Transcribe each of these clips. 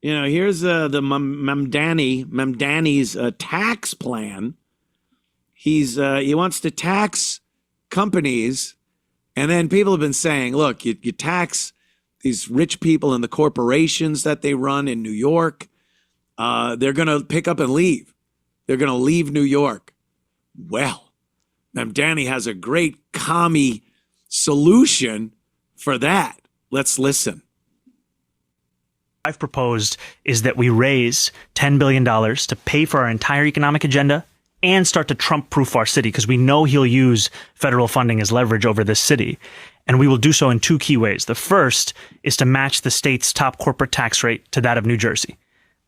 Here's the Mamdani's tax plan. He wants to tax companies, and then people have been saying, look, you tax these rich people and the corporations that they run in New York. They're going to pick up and leave. They're going to leave New York. Well, Mdani has a great commie solution for that. Let's listen. I've proposed is that we raise $10 billion to pay for our entire economic agenda and start to Trump-proof our city, because we know he'll use federal funding as leverage over this city. And we will do so in two key ways. The first is to match the state's top corporate tax rate to that of New Jersey.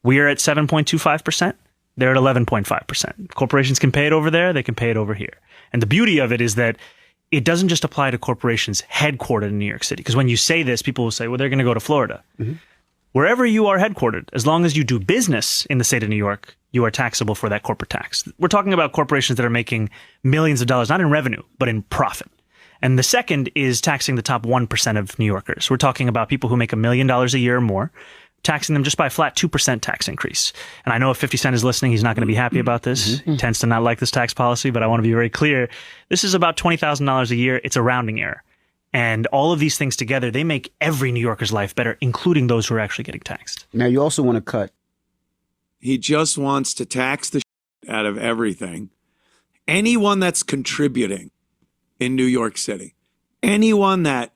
We are at 7.25%. They're at 11.5%. Corporations can pay it over there. They can pay it over here. And the beauty of it is that it doesn't just apply to corporations headquartered in New York City. Because when you say this, people will say, well, they're going to go to Florida. Mm-hmm. Wherever you are headquartered, as long as you do business in the state of New York, you are taxable for that corporate tax. We're talking about corporations that are making millions of dollars, not in revenue, but in profit. And the second is taxing the top 1% of New Yorkers. We're talking about people who make $1 million a year or more, taxing them just by a flat 2% tax increase. And I know if 50 Cent is listening, he's not going to be happy about this. He tends to not like this tax policy, but I want to be very clear. This is about $20,000 a year. It's a rounding error. And all of these things together, they make every New Yorker's life better, including those who are actually getting taxed. Now, you also want to cut. He just wants to tax the shit out of everything. Anyone that's contributing in New York City, anyone that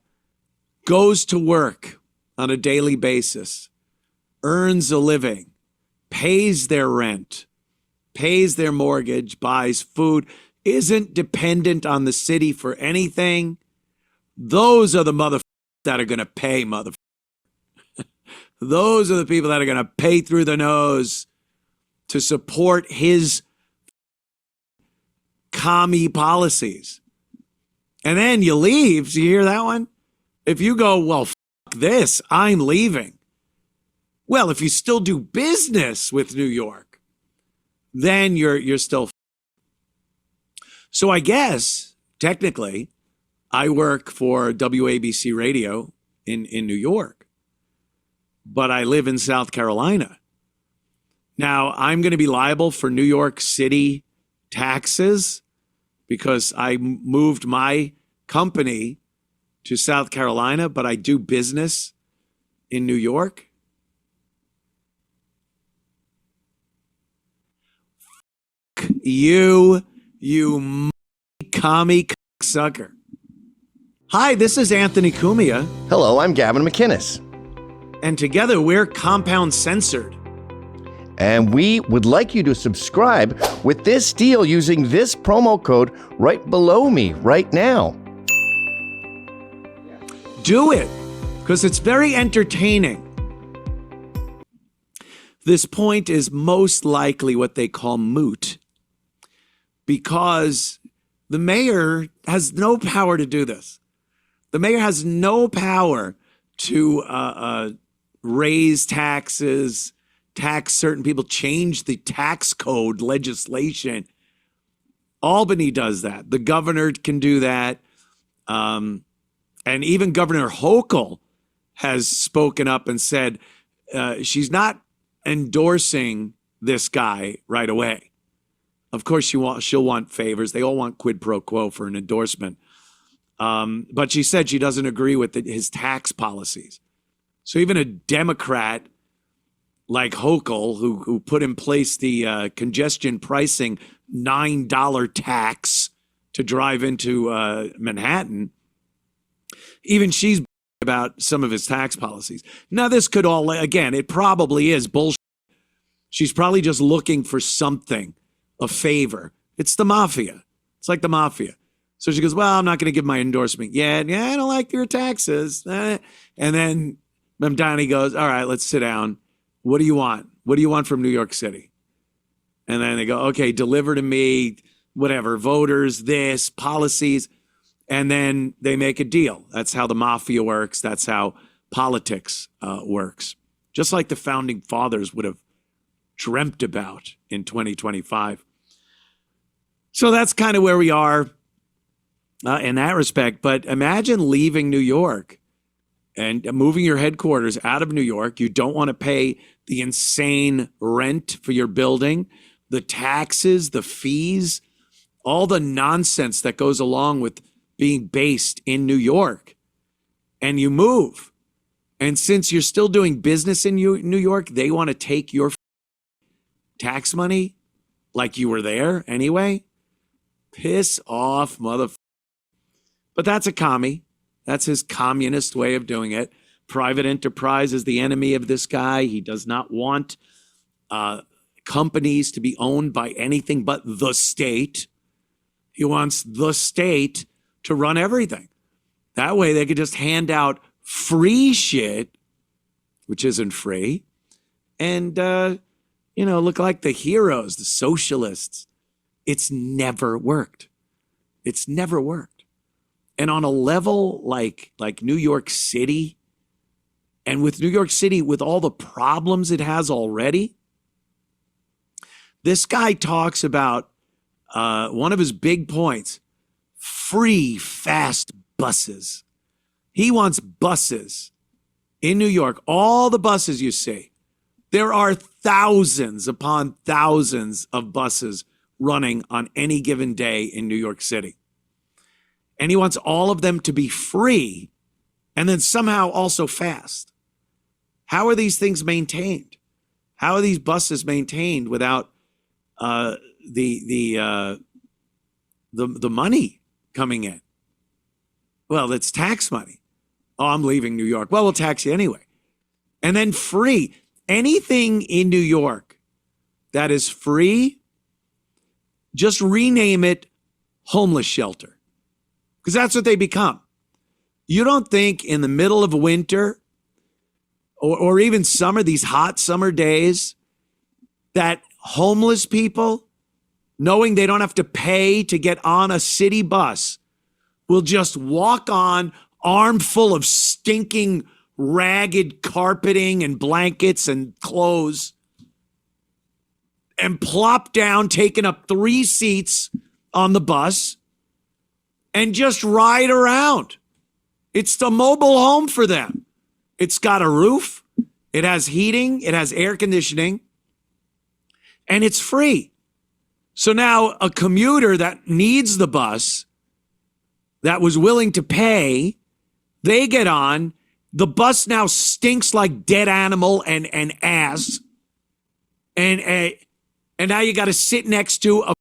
goes to work on a daily basis, earns a living, pays their rent, pays their mortgage, buys food, isn't dependent on the city for anything, those are the motherfuckers that are going to pay, motherfuckers. Those are the people that are going to pay through the nose to support his commie policies. And then you leave. Do you hear that one? If you go, well, this, I'm leaving. Well, if you still do business with New York, then you're still. So I guess, technically, I work for WABC Radio in New York, but I live in South Carolina. Now, I'm going to be liable for New York City taxes because I moved my company to South Carolina, but I do business in New York. You commie sucker. Hi, this is Anthony Cumia. Hello, I'm Gavin McInnes. And together we're Compound Censored. And we would like you to subscribe with this deal using this promo code right below me right now. Do it, because it's very entertaining. This point is most likely what they call moot, because the mayor has no power to do this. The mayor has no power to raise taxes, tax certain people, change the tax code legislation. Albany does that. The governor can do that. And even Governor Hochul has spoken up and said she's not endorsing this guy right away. Of course, she'll want favors. They all want quid pro quo for an endorsement. But she said she doesn't agree with his tax policies. So even a Democrat like Hochul, who put in place the congestion pricing $9 tax to drive into Manhattan, even she's about some of his tax policies. Now, this could all, again, it probably is bullshit. She's probably just looking for something, a favor. It's the mafia. It's like the mafia. So she goes, well, I'm not going to give my endorsement yet. Yeah, I don't like your taxes. And then Mdani goes, all right, let's sit down. What do you want? What do you want from New York City? And then they go, okay, deliver to me, whatever, voters, this, policies. And then they make a deal. That's how the mafia works. That's how politics works. Just like the founding fathers would have dreamt about in 2025. So that's kind of where we are in that respect. But imagine leaving New York and moving your headquarters out of New York. You don't want to pay the insane rent for your building, the taxes, the fees, all the nonsense that goes along with being based in New York. And you move. And since you're still doing business in New York, they want to take your tax money like you were there anyway. Piss off, motherfucker. But that's a commie. That's his communist way of doing it. Private enterprise is the enemy of this guy. He does not want companies to be owned by anything but the state. He wants the state to run everything. That way they could just hand out free shit, which isn't free, and, look like the heroes, the socialists. It's never worked. It's never worked. And on a level like New York City, and with New York City, with all the problems it has already, this guy talks about one of his big points, free, fast buses. He wants buses in New York, all the buses you see. There are thousands upon thousands of buses running on any given day in New York City. And he wants all of them to be free and then somehow also fast. How are these things maintained? How are these buses maintained without the money coming in? Well, it's tax money. Oh, I'm leaving New York. Well, we'll tax you anyway. And then free. Anything in New York that is free, just rename it homeless shelter. Because that's what they become. You don't think in the middle of winter or even summer, these hot summer days, that homeless people, knowing they don't have to pay to get on a city bus, will just walk on, armful of stinking, ragged carpeting and blankets and clothes, and plop down, taking up 3 seats on the bus, and just ride around. It's the mobile home for them. It's got a roof, it has heating, it has air conditioning, and it's free. So now a commuter that needs the bus, that was willing to pay, they get on. The bus now stinks like dead animal and ass. And now you got to sit next to a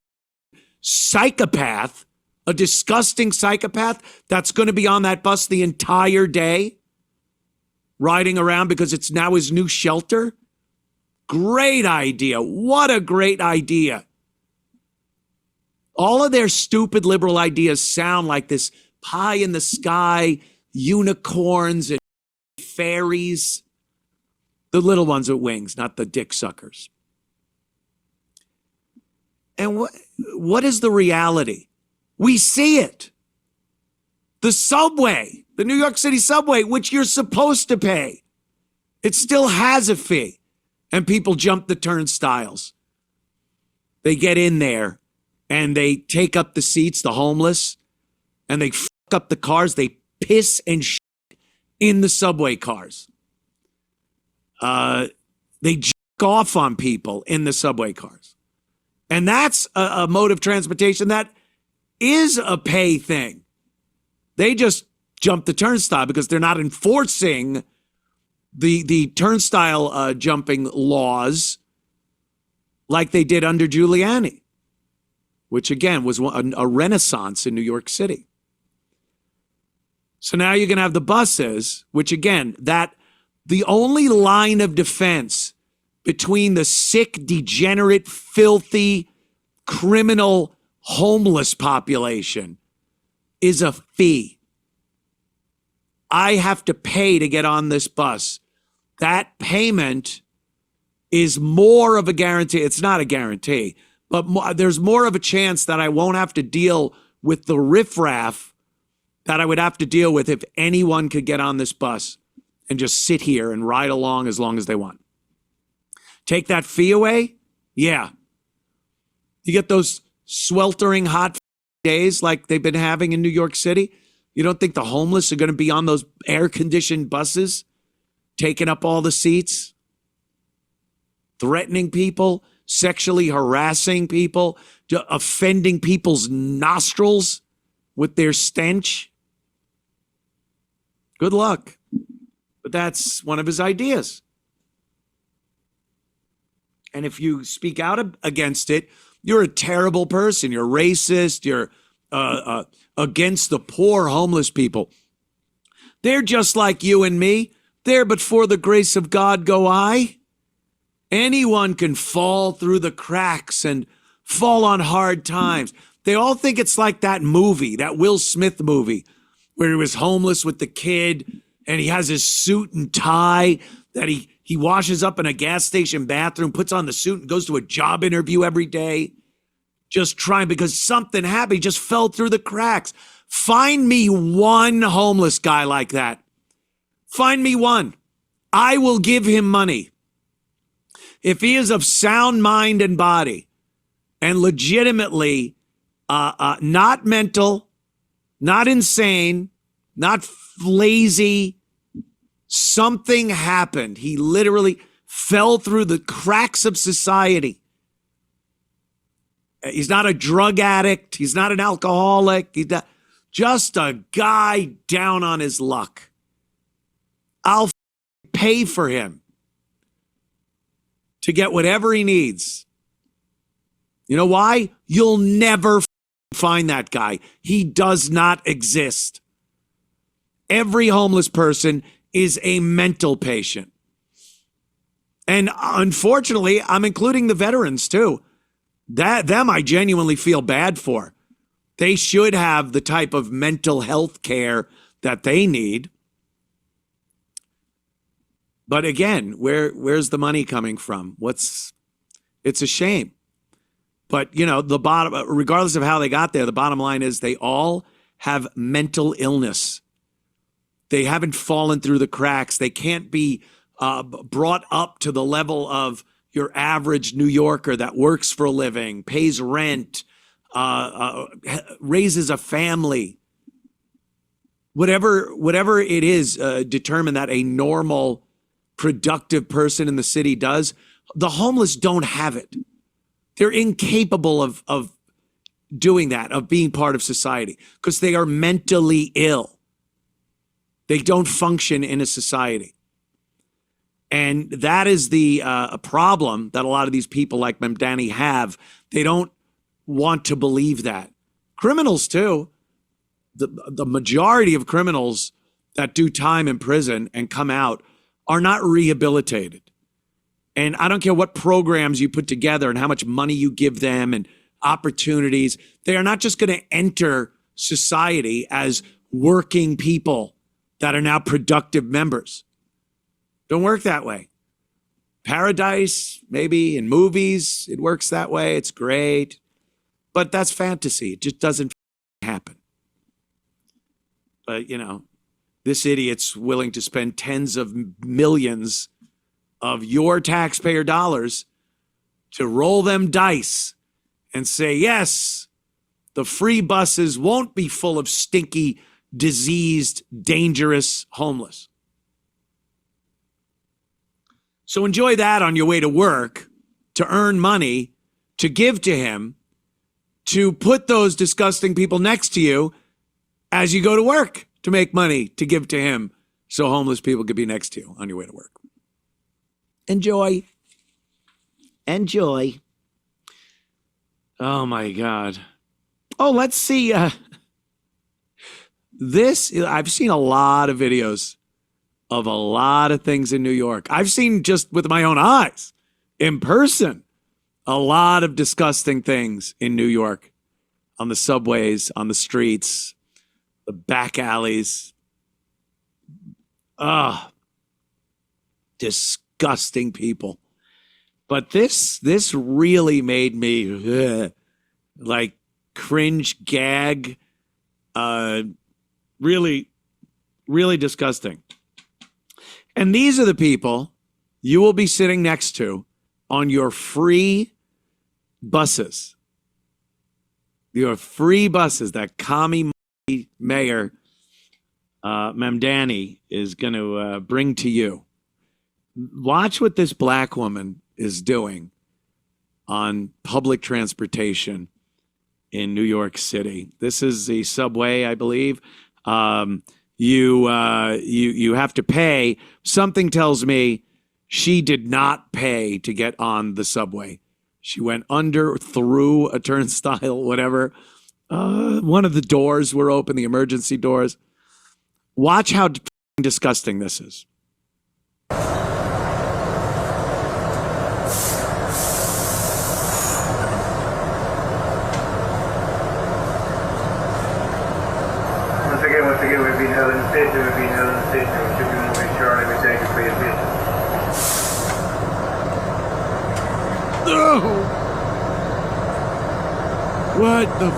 psychopath, a disgusting psychopath that's going to be on that bus the entire day, riding around because it's now his new shelter. Great idea. What a great idea. All of their stupid liberal ideas sound like this pie in the sky, unicorns and fairies. The little ones with wings, not the dick suckers. And what is the reality? We see it. The subway, the New York City subway, which you're supposed to pay, it still has a fee. And people jump the turnstiles. They get in there and they take up the seats, the homeless, and they fuck up the cars. They piss and shit in the subway cars. They jack off on people in the subway cars. And that's a mode of transportation that is a pay thing. They just jump the turnstile because they're not enforcing the turnstile jumping laws like they did under Giuliani, which again was a renaissance in New York City. So now you're going to have the buses, which again, that the only line of defense between the sick, degenerate, filthy, criminal, homeless population is a fee. I have to pay to get on this bus. That payment is more of a guarantee. It's not a guarantee, but there's more of a chance that I won't have to deal with the riffraff that I would have to deal with if anyone could get on this bus and just sit here and ride along as they want. Take that fee away? Yeah. You get those sweltering hot days like they've been having in New York City. You don't think the homeless are going to be on those air-conditioned buses, taking up all the seats? threatening people, sexually harassing people, offending people's nostrils with their stench. Good luck. But that's one of his ideas. And if you speak out against it, you're a terrible person. You're racist. You're against the poor homeless people. They're just like you and me. There, but for the grace of God go I. Anyone can fall through the cracks and fall on hard times. They all think it's like that movie, that Will Smith movie, where he was homeless with the kid and he has his suit and tie that he washes up in a gas station bathroom, puts on the suit and goes to a job interview every day, just trying because something happened. He just fell through the cracks. Find me one homeless guy like that. Find me one. I will give him money. If he is of sound mind and body and legitimately not mental, not insane, not lazy, something happened. He literally fell through the cracks of society. He's not a drug addict. He's not an alcoholic. He's not, just a guy down on his luck. I'll pay for him to get whatever he needs. You know why? You'll never find that guy. He does not exist. Every homeless person is a mental patient. And unfortunately, I'm including the veterans too. Them I genuinely feel bad for. They should have the type of mental health care that they need. But again, where's the money coming from? It's a shame. But you know, the bottom, regardless of how they got there, the bottom line is they all have mental illness. They haven't fallen through the cracks. They can't be brought up to the level of your average New Yorker that works for a living, pays rent, raises a family. Whatever it is, determine that a normal, productive person in the city does. The homeless don't have it. They're incapable of doing that, of being part of society, because they are mentally ill. They don't function in a society. And that is the problem that a lot of these people like Mdani have. They don't want to believe that. Criminals too. The majority of criminals that do time in prison and come out are not rehabilitated. And I don't care what programs you put together and how much money you give them and opportunities. They are not just going to enter society as working people that are now productive members. Don't work that way. Paradise, maybe in movies, it works that way. It's great. But that's fantasy. It just doesn't happen. But, you know, this idiot's willing to spend tens of millions of your taxpayer dollars to roll them dice and say, yes, the free buses won't be full of stinky, diseased, dangerous homeless. So enjoy that on your way to work, to earn money, to give to him, to put those disgusting people next to you as you go to work, to make money, to give to him, so homeless people could be next to you on your way to work. Enjoy. Enjoy. Oh, my God. Oh, let's see. I've seen a lot of videos of a lot of things in New York. I've seen just with my own eyes, in person, a lot of disgusting things in New York, on the subways, on the streets, the back alleys. Disgusting people. But this really made me like cringe, gag. Really, really disgusting. And these are the people you will be sitting next to on your free buses. Your free buses that commie mayor Mamdani is going to bring to you. Watch what this black woman is doing on public transportation in New York City. This is the subway, I believe. You have to pay. Something tells me she did not pay to get on the subway. She went under, through a turnstile, whatever. One of the doors were open, the emergency doors. Watch how disgusting this is. Once again, we've been held in the station, We should be moving shortly. We thank you for your patience. No! What the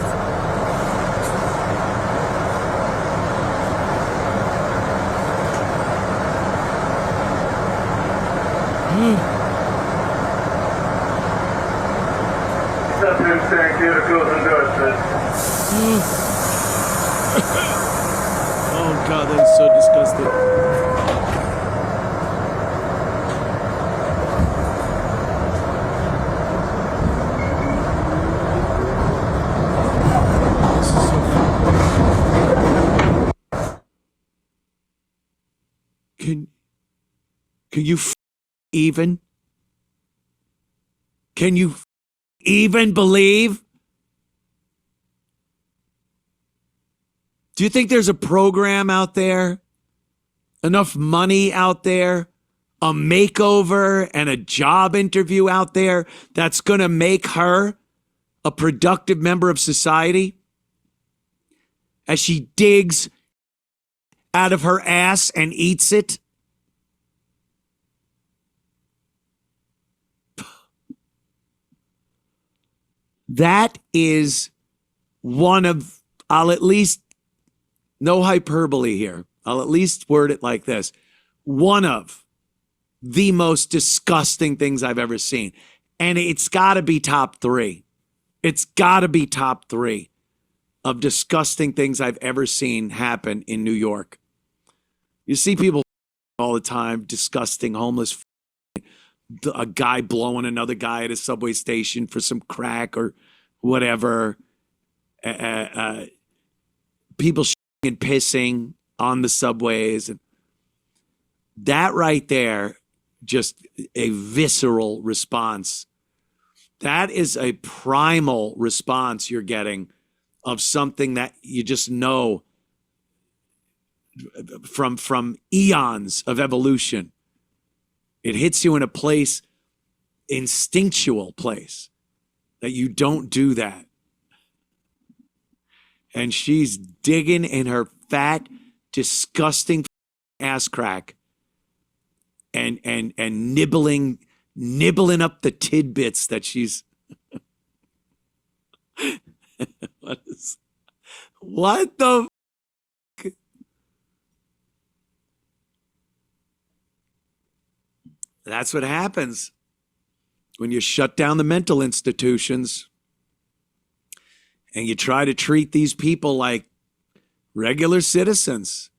Something saying clear the closing doors, sir. Oh God, that is so disgusting. Can you even? Can you even believe? Do you think there's a program out there, enough money out there, a makeover and a job interview out there that's going to make her a productive member of society as she digs out of her ass and eats it? That is one of, I'll at least, no hyperbole here, I'll at least word it like this, one of the most disgusting things I've ever seen. And it's got to be top three. It's got to be top three of disgusting things I've ever seen happen in New York. You see people all the time, disgusting, homeless, a guy blowing another guy at a subway station for some crack or whatever. People and pissing on the subways. And that right there, just a visceral response. That is a primal response you're getting of something that you just know from eons of evolution. It hits you in a place, instinctual place, that you don't do that. And she's digging in her fat, disgusting ass crack and nibbling up the tidbits that she's what the f-? That's what happens when you shut down the mental institutions and you try to treat these people like regular citizens.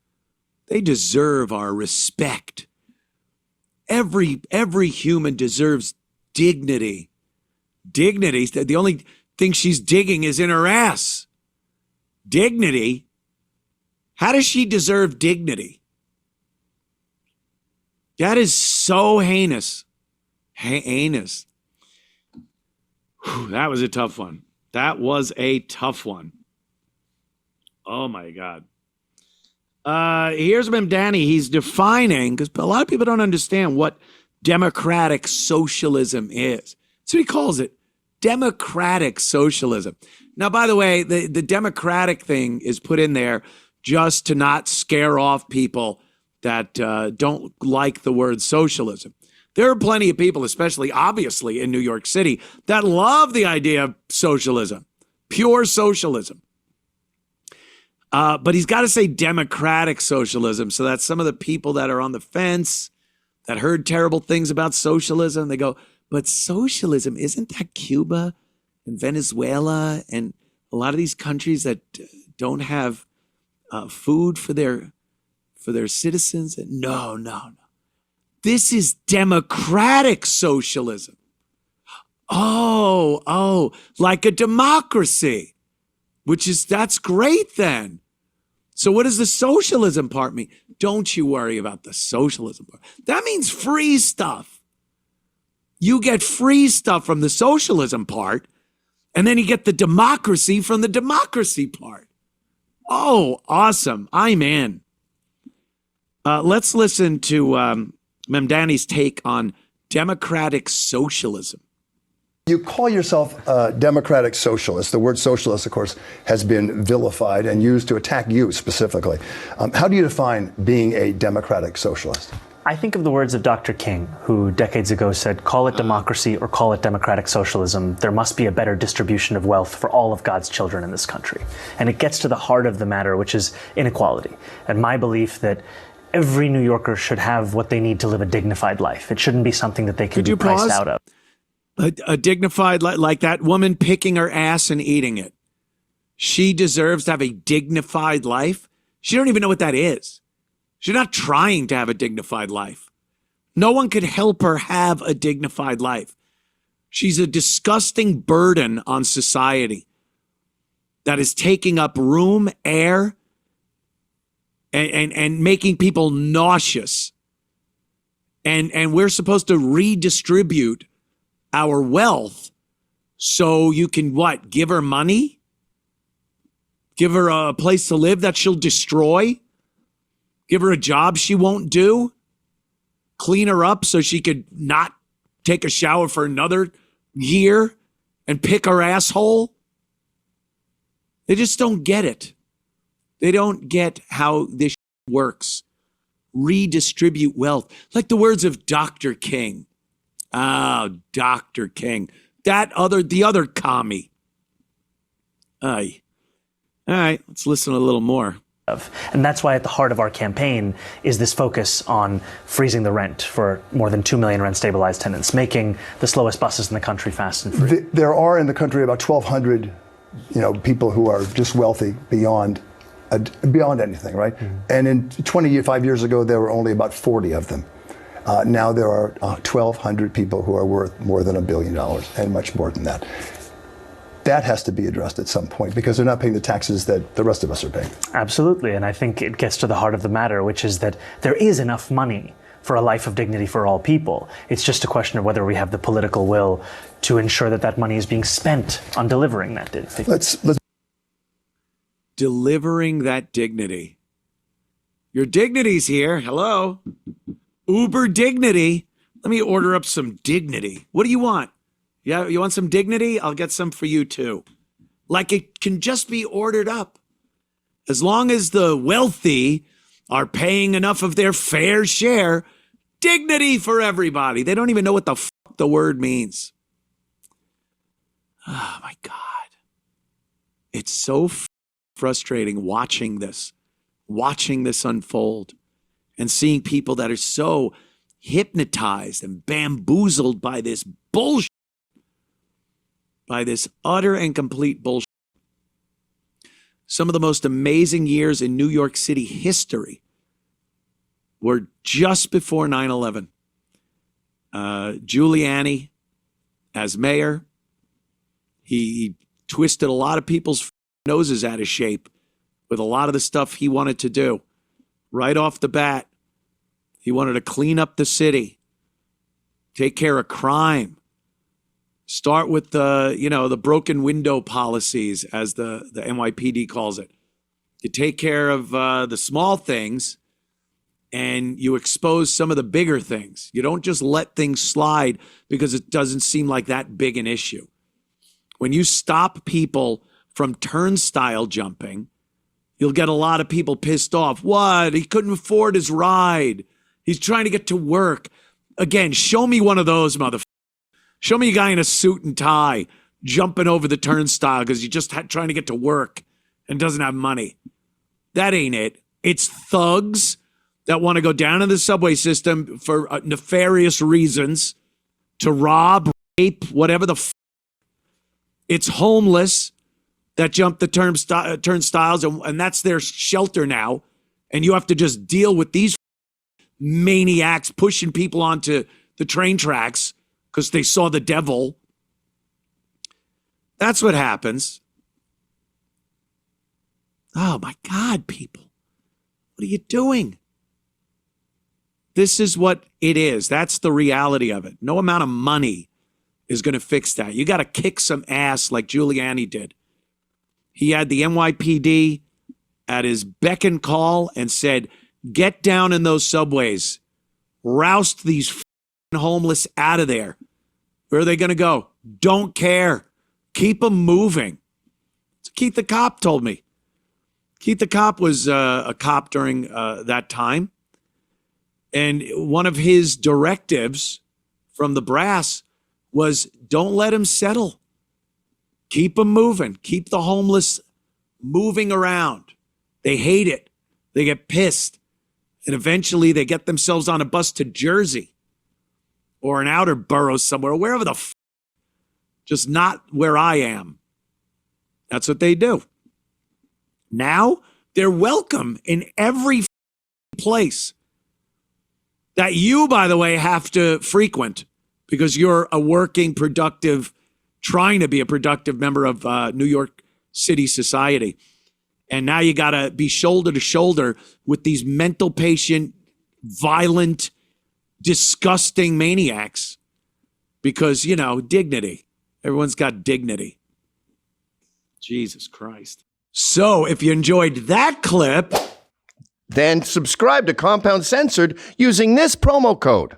They deserve our respect. Every human deserves dignity. Dignity, the only thing she's digging is in her ass. Dignity? How does she deserve dignity? That is so heinous. Heinous. Whew, that was a tough one. That was a tough one. Oh my God. Here's Mdani. He's defining, because a lot of people don't understand what democratic socialism is. That's what he calls it. Democratic socialism. Now, by the way, the democratic thing is put in there just to not scare off people that don't like the word socialism. There are plenty of people, especially obviously in New York City, that love the idea of socialism, pure socialism. But he's got to say democratic socialism so that some of the people that are on the fence, that heard terrible things about socialism, they go, but socialism, isn't that Cuba and Venezuela and a lot of these countries that don't have food for their citizens? No. This is democratic socialism. Oh, like a democracy, that's great then. So what does the socialism part mean? Don't you worry about the socialism part. That means free stuff. You get free stuff from the socialism part, and then you get the democracy from the democracy part. Oh, awesome. I'm in. Let's listen to Mamdani's take on democratic socialism. You call yourself a democratic socialist. The word socialist, of course, has been vilified and used to attack you specifically. How do you define being a democratic socialist? I think of the words of Dr. King, who decades ago said, call it democracy or call it democratic socialism. There must be a better distribution of wealth for all of God's children in this country. And it gets to the heart of the matter, which is inequality. And my belief that every New Yorker should have what they need to live a dignified life. It shouldn't be something that they can be priced out of. A dignified, like that woman picking her ass and eating it. She deserves to have a dignified life. She don't even know what that is. She's not trying to have a dignified life. No one could help her have a dignified life. She's a disgusting burden on society that is taking up room, air, and making people nauseous. And we're supposed to redistribute our wealth so you can what? Give her money? Give her a place to live that she'll destroy? Give her a job she won't do? Clean her up so she could not take a shower for another year and pick her asshole? They just don't get it. They don't get how this works. Redistribute wealth. Like the words of Dr. King. Oh, Dr. King. The other commie. Aye. All right, let's listen a little more. And that's why at the heart of our campaign is this focus on freezing the rent for more than 2 million rent-stabilized tenants, making the slowest buses in the country fast and free. There are in the country about 1,200, people who are just wealthy beyond anything, right? Mm-hmm. And in 25 years ago, there were only about 40 of them. Now there are 1,200 people who are worth more than $1 billion and much more than that. That has to be addressed at some point because they're not paying the taxes that the rest of us are paying. Absolutely. And I think it gets to the heart of the matter, which is that there is enough money for a life of dignity for all people. It's just a question of whether we have the political will to ensure that that money is being spent on delivering that dignity. Let's delivering that dignity. Your dignity's here. Hello. Uber dignity. Let me order up some dignity. What do you want? Yeah, you want some dignity? I'll get some for you too. Like it can just be ordered up. As long as the wealthy are paying enough of their fair share, dignity for everybody. They don't even know what the fuck the word means. Oh my God. It's so frustrating watching this unfold and seeing people that are so hypnotized and bamboozled by this bullshit. By this utter and complete bullshit. Some of the most amazing years in New York City history were just before 9/11. Giuliani, as mayor, he twisted a lot of people's noses out of shape with a lot of the stuff he wanted to do. Right off the bat, he wanted to clean up the city, take care of crime. Start with the broken window policies, as the NYPD calls it. You take care of the small things and you expose some of the bigger things. You don't just let things slide because it doesn't seem like that big an issue. When you stop people from turnstile jumping, you'll get a lot of people pissed off. What? He couldn't afford his ride. He's trying to get to work. Again, show me one of those motherfuckers. Show me a guy in a suit and tie jumping over the turnstile because he's just trying to get to work and doesn't have money. That ain't it. It's thugs that want to go down in the subway system for nefarious reasons to rob, rape, whatever the f***. It's homeless that jump the turnstiles and that's their shelter now. And you have to just deal with these maniacs pushing people onto the train tracks because they saw the devil. That's what happens. Oh my God, people. What are you doing? This is what it is. That's the reality of it. No amount of money is going to fix that. You got to kick some ass like Giuliani did. He had the NYPD at his beck and call and said, get down in those subways. Roust these homeless out of there. Where are they going to go? Don't care. Keep them moving. Keith the cop told me. Keith the cop was a cop during that time. And one of his directives from the brass was don't let him settle. Keep them moving. Keep the homeless moving around. They hate it. They get pissed. And eventually they get themselves on a bus to Jersey or an outer borough somewhere, wherever the just not where I am. That's what they do. Now they're welcome in every place that you, by the way, have to frequent because you're a working, productive, trying to be a productive member of New York City society. And now you got to be shoulder to shoulder with these mental patient, violent, disgusting maniacs because, you know, dignity. Everyone's got dignity. Jesus Christ. So if you enjoyed that clip, then subscribe to Compound Censored using this promo code.